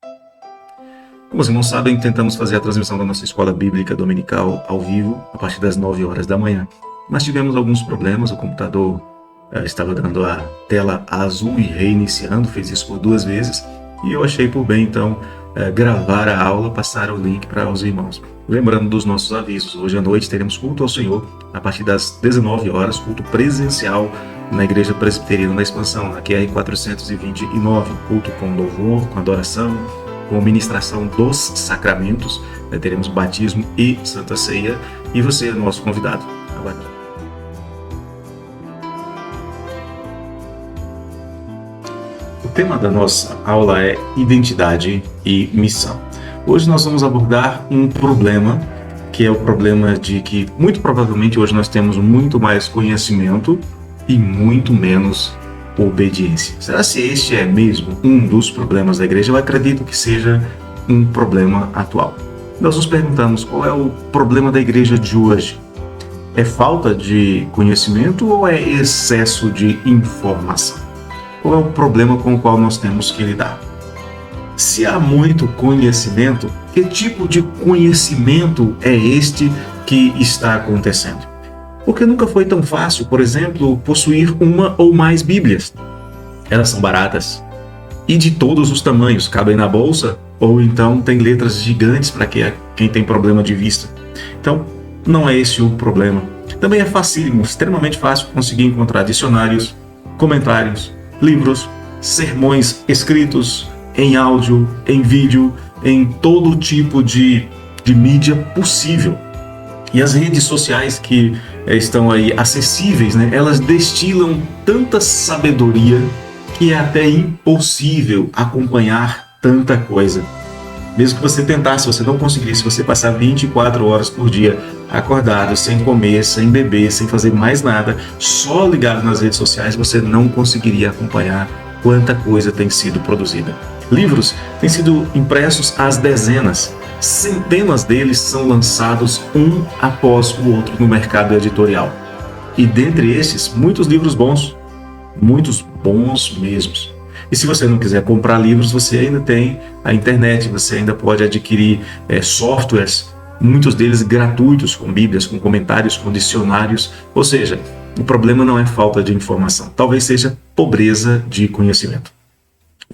Como os irmãos sabem, tentamos fazer a transmissão da nossa escola bíblica dominical ao vivo a partir das 9 horas da manhã. Mas tivemos alguns problemas, o computador estava dando a tela azul e reiniciando, fez isso por 2 vezes, e eu achei por bem então gravar a aula, passar o link para os irmãos. Lembrando dos nossos avisos, hoje à noite teremos culto ao Senhor a partir das 19 horas, culto presencial na Igreja Presbiteriana da Expansão, na QR 429, culto com louvor, com adoração, com ministração dos sacramentos, teremos batismo e Santa Ceia, e você é nosso convidado. Aguardamos. O tema da nossa aula é identidade e missão. Hoje nós vamos abordar um problema, que é o problema de que muito provavelmente hoje nós temos muito mais conhecimento e muito menos obediência. Será se este é mesmo um dos problemas da igreja? Eu acredito que seja um problema atual. Nós nos perguntamos qual é o problema da igreja de hoje. É falta de conhecimento ou é excesso de informação? Qual é o problema com o qual nós temos que lidar? Se há muito conhecimento, que tipo de conhecimento é este que está acontecendo? Porque nunca foi tão fácil, por exemplo, possuir uma ou mais Bíblias. Elas são baratas e de todos os tamanhos, cabem na bolsa ou então tem letras gigantes para quem tem problema de vista. Então, não é esse o problema. Também é facílimo, extremamente fácil conseguir encontrar dicionários, comentários, livros, sermões escritos em áudio, em vídeo, em todo tipo de mídia possível. E as redes sociais que estão aí acessíveis, né, elas destilam tanta sabedoria que é até impossível acompanhar tanta coisa. Mesmo que você tentasse, você não conseguisse, você passar 24 horas por dia acordado, sem comer, sem beber, sem fazer mais nada, só ligado nas redes sociais, você não conseguiria acompanhar quanta coisa tem sido produzida. Livros têm sido impressos às dezenas. Centenas deles são lançados um após o outro no mercado editorial. E dentre esses, muitos livros bons mesmos. E se você não quiser comprar livros, você ainda tem a internet, você ainda pode adquirir softwares, muitos deles gratuitos, com bíblias, com comentários, com dicionários. Ou seja, o problema não é falta de informação, talvez seja pobreza de conhecimento.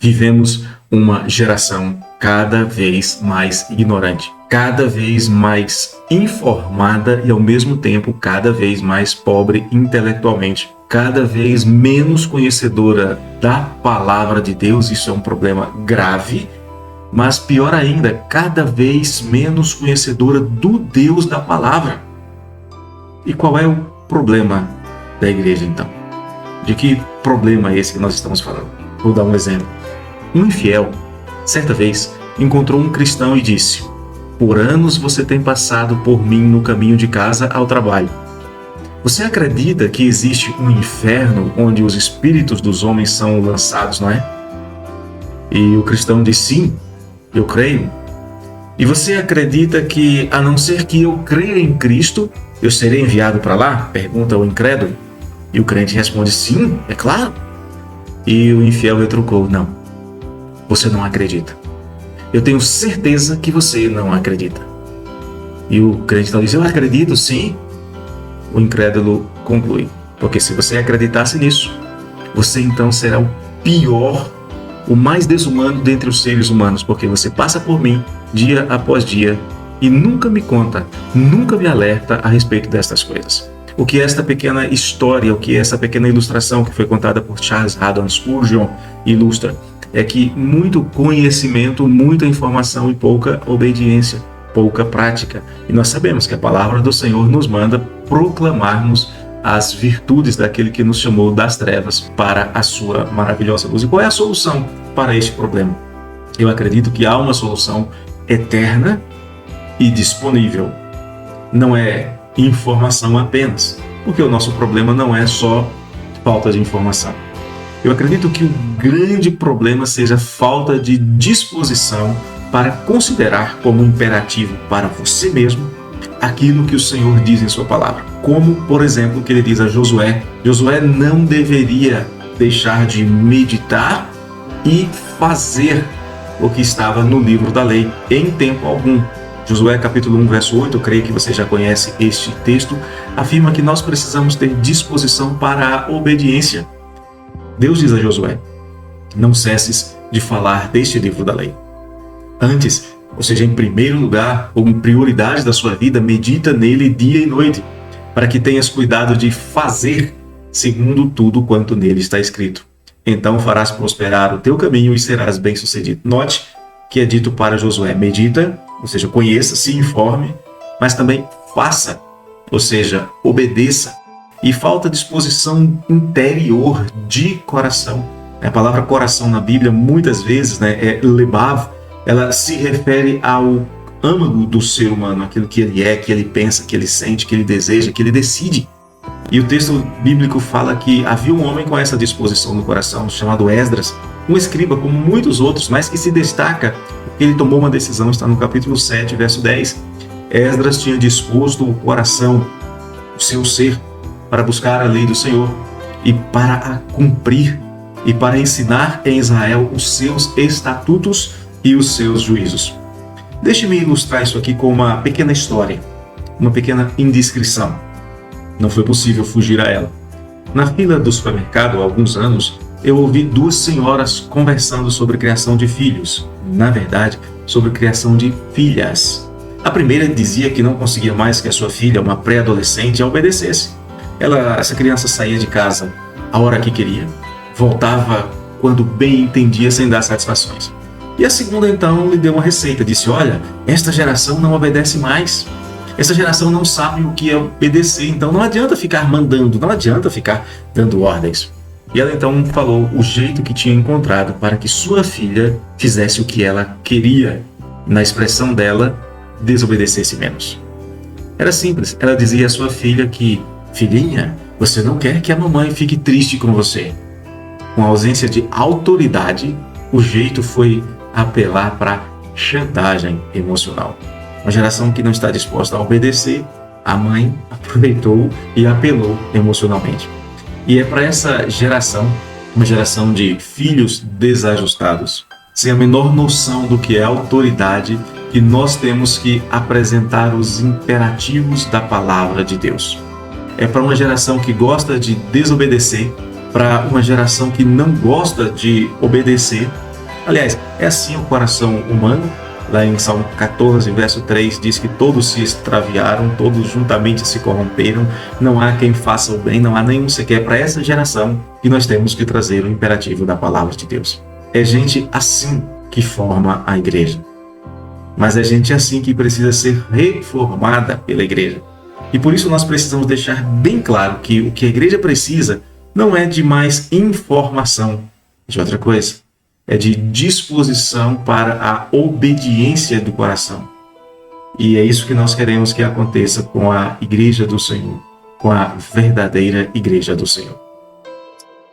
Vivemos uma geração cada vez mais ignorante, cada vez mais informada e ao mesmo tempo cada vez mais pobre intelectualmente, cada vez menos conhecedora da palavra de Deus. Isso é um problema grave, mas pior ainda, cada vez menos conhecedora do Deus da palavra. E qual é o problema da igreja então? De que problema é esse que nós estamos falando? Vou dar um exemplo. Um infiel, certa vez, encontrou um cristão e disse: "Por anos você tem passado por mim no caminho de casa ao trabalho. Você acredita que existe um inferno onde os espíritos dos homens são lançados, não é?" E o cristão disse: "Sim, eu creio." "E você acredita que, a não ser que eu creia em Cristo, eu serei enviado para lá?" pergunta o incrédulo. E o crente responde: "Sim, é claro." E o infiel retrucou: "Não. Você não acredita. Eu tenho certeza que você não acredita." E o crente então diz: "Eu acredito, sim." O incrédulo conclui: "Porque se você acreditasse nisso, você então será o pior, o mais desumano dentre os seres humanos, porque você passa por mim dia após dia e nunca me conta, nunca me alerta a respeito destas coisas." O que esta pequena história, o que essa pequena ilustração que foi contada por Charles Haddon Spurgeon ilustra, é que muito conhecimento, muita informação e pouca obediência, pouca prática. E nós sabemos que a palavra do Senhor nos manda proclamarmos as virtudes daquele que nos chamou das trevas para a sua maravilhosa luz. E qual é a solução para este problema? Eu acredito que há uma solução eterna e disponível. Não é informação apenas, porque o nosso problema não é só falta de informação. Eu acredito que o grande problema seja falta de disposição para considerar como imperativo para você mesmo aquilo que o Senhor diz em sua palavra. Como, por exemplo, o que ele diz a Josué. Josué não deveria deixar de meditar e fazer o que estava no livro da lei, em tempo algum. Josué capítulo 1, verso 8, eu creio que você já conhece este texto, afirma que nós precisamos ter disposição para a obediência. Deus diz a Josué: não cesses de falar deste livro da lei. Antes, ou seja, em primeiro lugar, como prioridade da sua vida, medita nele dia e noite, para que tenhas cuidado de fazer segundo tudo quanto nele está escrito. Então farás prosperar o teu caminho e serás bem-sucedido. Note que é dito para Josué: medita, ou seja, conheça, se informe, mas também faça, ou seja, obedeça. E falta disposição interior de coração. A palavra coração na Bíblia, muitas vezes, é lebav, ela se refere ao âmago do ser humano, aquilo que ele é, que ele pensa, que ele sente, que ele deseja, que ele decide. E o texto bíblico fala que havia um homem com essa disposição no coração, chamado Esdras, um escriba como muitos outros, mas que se destaca porque ele tomou uma decisão, está no capítulo 7, verso 10. Esdras tinha disposto o coração, o seu ser, para buscar a lei do Senhor e para a cumprir e para ensinar em Israel os seus estatutos e os seus juízos. Deixe-me ilustrar isso aqui com uma pequena história, uma pequena indiscrição. Não foi possível fugir a ela. Na fila do supermercado, há alguns anos, eu ouvi duas senhoras conversando sobre criação de filhos. Na verdade, sobre criação de filhas. A primeira dizia que não conseguia mais que a sua filha, uma pré-adolescente, a obedecesse. Essa criança saía de casa a hora que queria, voltava quando bem entendia sem dar satisfações. E a segunda então lhe deu uma receita, disse: olha, esta geração não obedece mais. Essa geração não sabe o que é obedecer, então não adianta ficar mandando, não adianta ficar dando ordens. E ela então falou o jeito que tinha encontrado para que sua filha fizesse o que ela queria, na expressão dela, desobedecesse menos. Era simples, ela dizia à sua filha que: filhinha, você não quer que a mamãe fique triste com você. Com a ausência de autoridade, o jeito foi apelar para chantagem emocional. Uma geração que não está disposta a obedecer, a mãe aproveitou e apelou emocionalmente. E é para essa geração, uma geração de filhos desajustados, sem a menor noção do que é autoridade, que nós temos que apresentar os imperativos da palavra de Deus. É para uma geração que gosta de desobedecer, para uma geração que não gosta de obedecer. Aliás, é assim o coração humano. Lá em Salmo 14, verso 3, diz que todos se extraviaram, todos juntamente se corromperam, não há quem faça o bem, não há nenhum sequer. Para essa geração que nós temos que trazer o imperativo da palavra de Deus. É gente assim que forma a igreja. Mas é gente assim que precisa ser reformada pela igreja. E por isso nós precisamos deixar bem claro que o que a igreja precisa não é de mais informação, de outra coisa. É de disposição para a obediência do coração. E é isso que nós queremos que aconteça com a igreja do Senhor, com a verdadeira igreja do Senhor.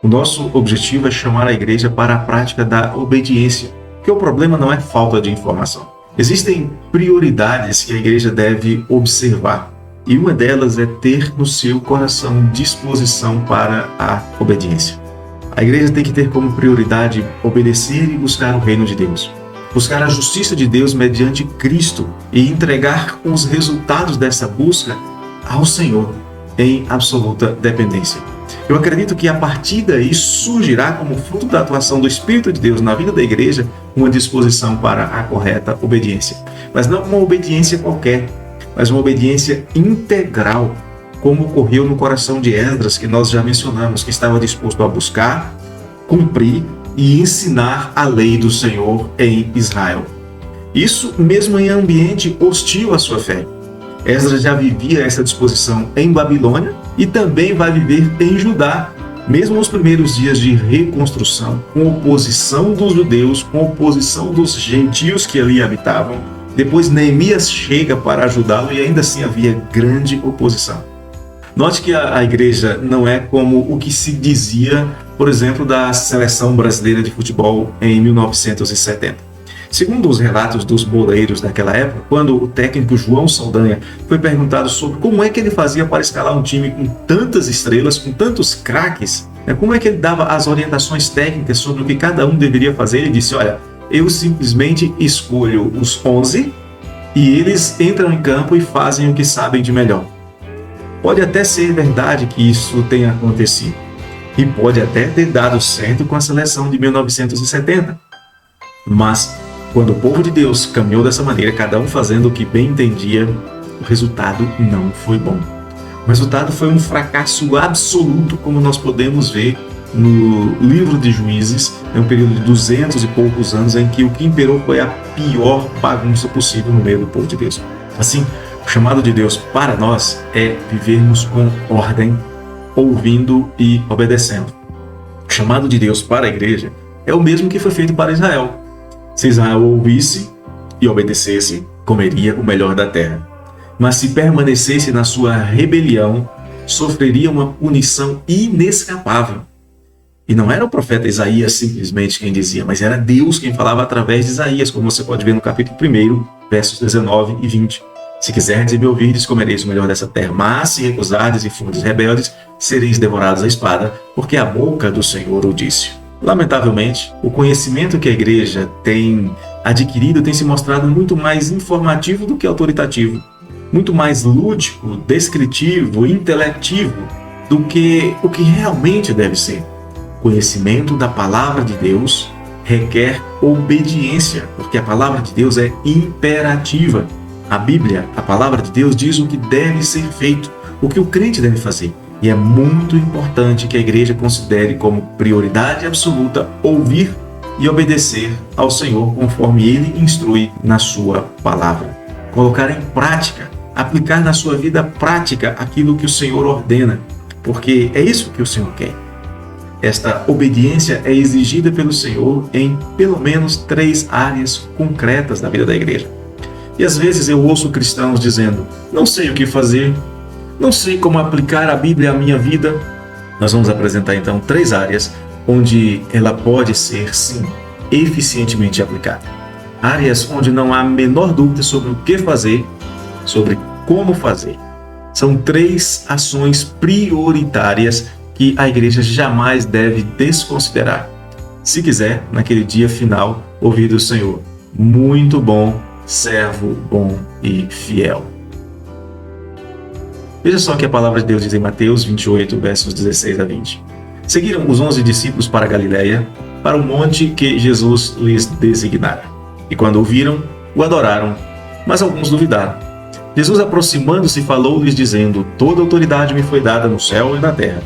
O nosso objetivo é chamar a igreja para a prática da obediência, porque o problema não é falta de informação. Existem prioridades que a igreja deve observar, e uma delas é ter no seu coração disposição para a obediência. A igreja tem que ter como prioridade obedecer e buscar o reino de Deus. Buscar a justiça de Deus mediante Cristo e entregar os resultados dessa busca ao Senhor em absoluta dependência. Eu acredito que a partir daí surgirá como fruto da atuação do Espírito de Deus na vida da igreja uma disposição para a correta obediência. Mas não uma obediência qualquer, mas uma obediência integral, como ocorreu no coração de Esdras, que nós já mencionamos, que estava disposto a buscar, cumprir e ensinar a lei do Senhor em Israel. Isso mesmo em ambiente hostil à sua fé. Esdras já vivia essa disposição em Babilônia e também vai viver em Judá, mesmo nos primeiros dias de reconstrução, com oposição dos judeus, com oposição dos gentios que ali habitavam. Depois Neemias chega para ajudá-lo e ainda assim havia grande oposição. Note que a igreja não é como o que se dizia, por exemplo, da seleção brasileira de futebol em 1970. Segundo os relatos dos boleiros daquela época, quando o técnico João Saldanha foi perguntado sobre como é que ele fazia para escalar um time com tantas estrelas, com tantos craques, como é que ele dava as orientações técnicas sobre o que cada um deveria fazer, ele disse: olha, eu simplesmente escolho os 11 e eles entram em campo e fazem o que sabem de melhor. Pode até ser verdade que isso tenha acontecido, e pode até ter dado certo com a seleção de 1970. Mas, quando o povo de Deus caminhou dessa maneira, cada um fazendo o que bem entendia, o resultado não foi bom. O resultado foi um fracasso absoluto, como nós podemos ver no livro de Juízes, em um período de 200 e poucos anos, em que o que imperou foi a pior bagunça possível no meio do povo de Deus. Assim, o chamado de Deus para nós é vivermos com ordem, ouvindo e obedecendo. O chamado de Deus para a igreja é o mesmo que foi feito para Israel. Se Israel ouvisse e obedecesse, comeria o melhor da terra. Mas se permanecesse na sua rebelião, sofreria uma punição inescapável. E não era o profeta Isaías simplesmente quem dizia, mas era Deus quem falava através de Isaías, como você pode ver no capítulo 1, versos 19 e 20. Se quiserdes e me ouvirdes, comereis o melhor dessa terra. Mas se recusardes e fordes rebeldes, sereis devorados à espada, porque a boca do Senhor o disse. Lamentavelmente, o conhecimento que a igreja tem adquirido tem se mostrado muito mais informativo do que autoritativo, muito mais lúdico, descritivo, intelectivo do que o que realmente deve ser. Conhecimento da palavra de Deus requer obediência, porque a palavra de Deus é imperativa. A Bíblia, a palavra de Deus, diz o que deve ser feito, o que o crente deve fazer. E é muito importante que a igreja considere como prioridade absoluta ouvir e obedecer ao Senhor conforme Ele instrui na sua palavra. Colocar em prática, aplicar na sua vida prática aquilo que o Senhor ordena, porque é isso que o Senhor quer. Esta obediência é exigida pelo Senhor em pelo menos 3 áreas concretas da vida da igreja. E às vezes eu ouço cristãos dizendo, não sei o que fazer, não sei como aplicar a Bíblia à minha vida. Nós vamos apresentar então 3 áreas onde ela pode ser, sim, eficientemente aplicada. Áreas onde não há a menor dúvida sobre o que fazer, sobre como fazer. São 3 ações prioritárias que a igreja jamais deve desconsiderar. Se quiser, naquele dia final, ouvir do Senhor, muito bom, servo bom e fiel. Veja só o que a palavra de Deus diz em Mateus 28, versos 16 a 20. Seguiram os 11 discípulos para a Galiléia, para o monte que Jesus lhes designara. E quando ouviram, o adoraram, mas alguns duvidaram. Jesus, aproximando-se, falou-lhes, dizendo, toda autoridade me foi dada no céu e na terra.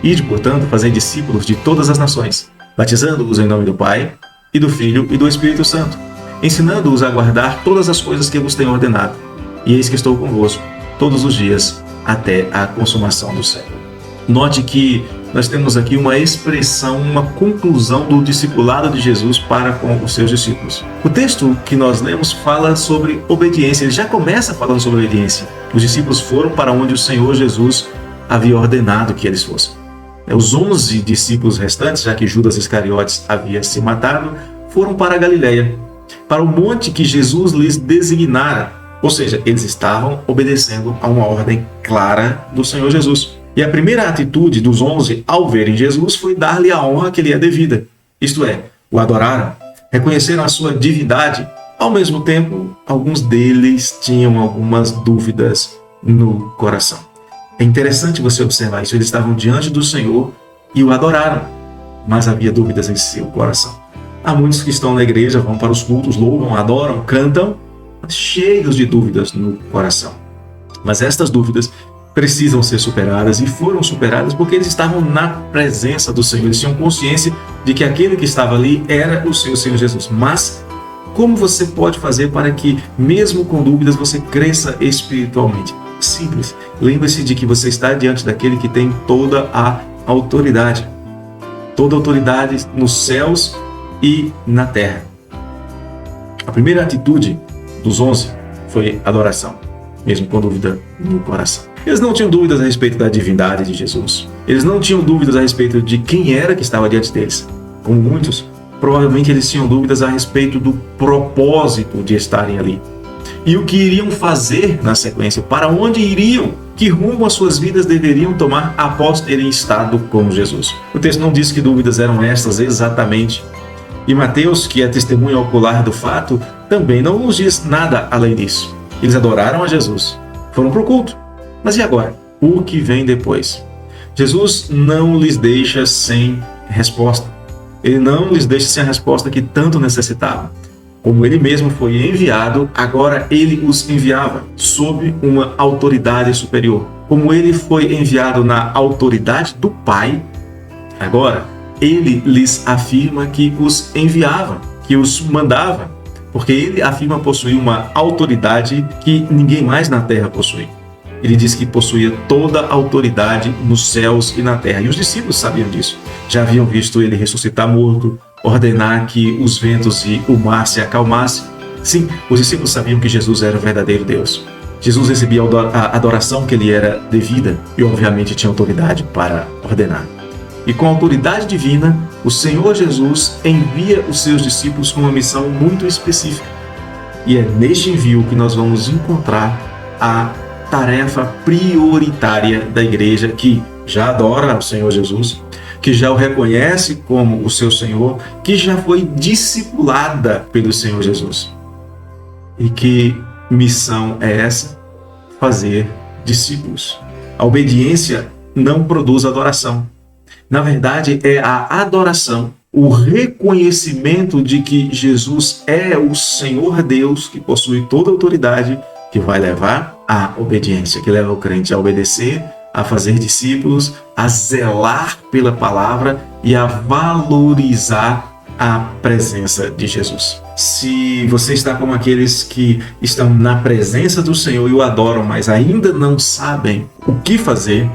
Ide, portanto, fazei discípulos de todas as nações, batizando-os em nome do Pai, e do Filho e do Espírito Santo, ensinando-os a guardar todas as coisas que vos tenho ordenado. E eis que estou convosco todos os dias, até a consumação do século. Note que nós temos aqui uma expressão, uma conclusão do discipulado de Jesus para com os seus discípulos. O texto que nós lemos fala sobre obediência, ele já começa falando sobre obediência. Os discípulos foram para onde o Senhor Jesus havia ordenado que eles fossem. Os 11 discípulos restantes, já que Judas Iscariotes havia se matado, foram para a Galiléia, para o monte que Jesus lhes designara. Ou seja, eles estavam obedecendo a uma ordem clara do Senhor Jesus. E a primeira atitude dos 11 ao verem Jesus foi dar-lhe a honra que lhe é devida. Isto é, o adoraram, reconheceram a sua divindade. Ao mesmo tempo, alguns deles tinham algumas dúvidas no coração. É interessante você observar isso. Eles estavam diante do Senhor e o adoraram, mas havia dúvidas em seu coração. Há muitos que estão na igreja, vão para os cultos, louvam, adoram, cantam, cheios de dúvidas no coração. Mas estas dúvidas precisam ser superadas e foram superadas porque eles estavam na presença do Senhor. Eles tinham consciência de que aquele que estava ali era o seu Senhor Jesus. Mas como você pode fazer para que, mesmo com dúvidas, você cresça espiritualmente? Simples. Lembre-se de que você está diante daquele que tem toda a autoridade. Toda a autoridade nos céus e na terra. A primeira atitude dos 11 foi adoração, mesmo com dúvida no coração. Eles não tinham dúvidas a respeito da divindade de Jesus. Eles não tinham dúvidas a respeito de quem era que estava diante deles. Como muitos, provavelmente eles tinham dúvidas a respeito do propósito de estarem ali. E o que iriam fazer na sequência, para onde iriam, que rumo as suas vidas deveriam tomar após terem estado com Jesus. O texto não diz que dúvidas eram estas exatamente, E Mateus, que é testemunha ocular do fato, também não nos diz nada além disso. Eles adoraram a Jesus, foram para o culto. Mas e agora? O que vem depois? Jesus não lhes deixa sem resposta. Ele não lhes deixa sem a resposta que tanto necessitavam. Como ele mesmo foi enviado, agora ele os enviava sob uma autoridade superior. Como ele foi enviado na autoridade do Pai, agora ele lhes afirma que os enviava, que os mandava, porque ele afirma possuir uma autoridade que ninguém mais na terra possui. Ele diz que possuía toda a autoridade nos céus e na terra. E os discípulos sabiam disso. Já haviam visto ele ressuscitar morto, ordenar que os ventos e o mar se acalmassem. Sim, os discípulos sabiam que Jesus era o verdadeiro Deus. Jesus recebia a adoração que lhe era devida e, obviamente, tinha autoridade para ordenar. E com a autoridade divina, o Senhor Jesus envia os seus discípulos com uma missão muito específica. E é neste envio que nós vamos encontrar a tarefa prioritária da igreja, que já adora o Senhor Jesus, que já o reconhece como o seu Senhor, que já foi discipulada pelo Senhor Jesus. E que missão é essa? Fazer discípulos. A obediência não produz adoração. Na verdade, é a adoração, o reconhecimento de que Jesus é o Senhor Deus, que possui toda a autoridade, que vai levar à obediência, que leva o crente a obedecer, a fazer discípulos, a zelar pela palavra e a valorizar a presença de Jesus. Se você está como aqueles que estão na presença do Senhor e o adoram, mas ainda não sabem o que fazer,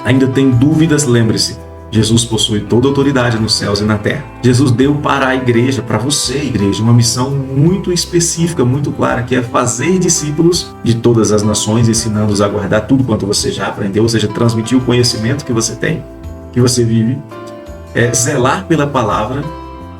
ainda tem dúvidas, lembre-se, Jesus possui toda a autoridade nos céus e na terra. Jesus deu para a igreja, para você, igreja, uma missão muito específica, muito clara, que é fazer discípulos de todas as nações, ensinando-os a guardar tudo quanto você já aprendeu, ou seja, transmitir o conhecimento que você tem, que você vive, zelar pela palavra,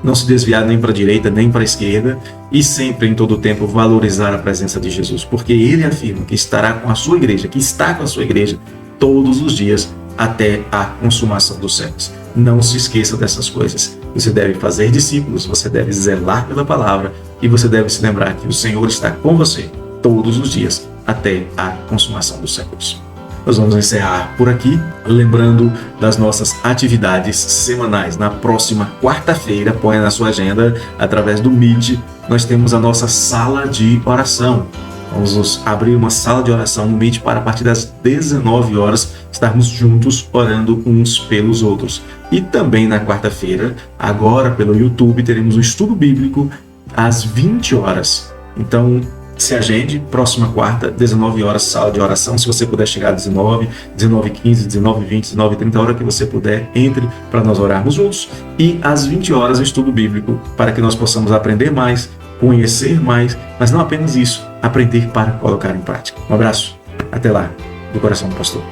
não se desviar nem para a direita, nem para a esquerda, e sempre, em todo o tempo, valorizar a presença de Jesus, porque ele afirma que estará com a sua igreja, que está com a sua igreja todos os dias, até a consumação dos séculos. Não se esqueça dessas coisas. Você deve fazer discípulos, você deve zelar pela palavra e você deve se lembrar que o Senhor está com você todos os dias até a consumação dos séculos. Nós vamos encerrar por aqui, lembrando das nossas atividades semanais. Na próxima quarta-feira, põe na sua agenda, através do Meet, nós temos a nossa sala de oração. Vamos abrir uma sala de oração no Meet para, a partir das 19 horas, estarmos juntos orando uns pelos outros. E também na quarta-feira, agora pelo YouTube, teremos um estudo bíblico às 20 horas. Então, se agende, próxima quarta, 19 horas, sala de oração. Se você puder chegar às 19, 19h15, 19h20, 19h30, a hora que você puder, entre para nós orarmos juntos. E às 20 horas, o estudo bíblico, para que nós possamos aprender mais, conhecer mais, mas não apenas isso, aprender para colocar em prática. Um abraço, até lá, do coração do pastor.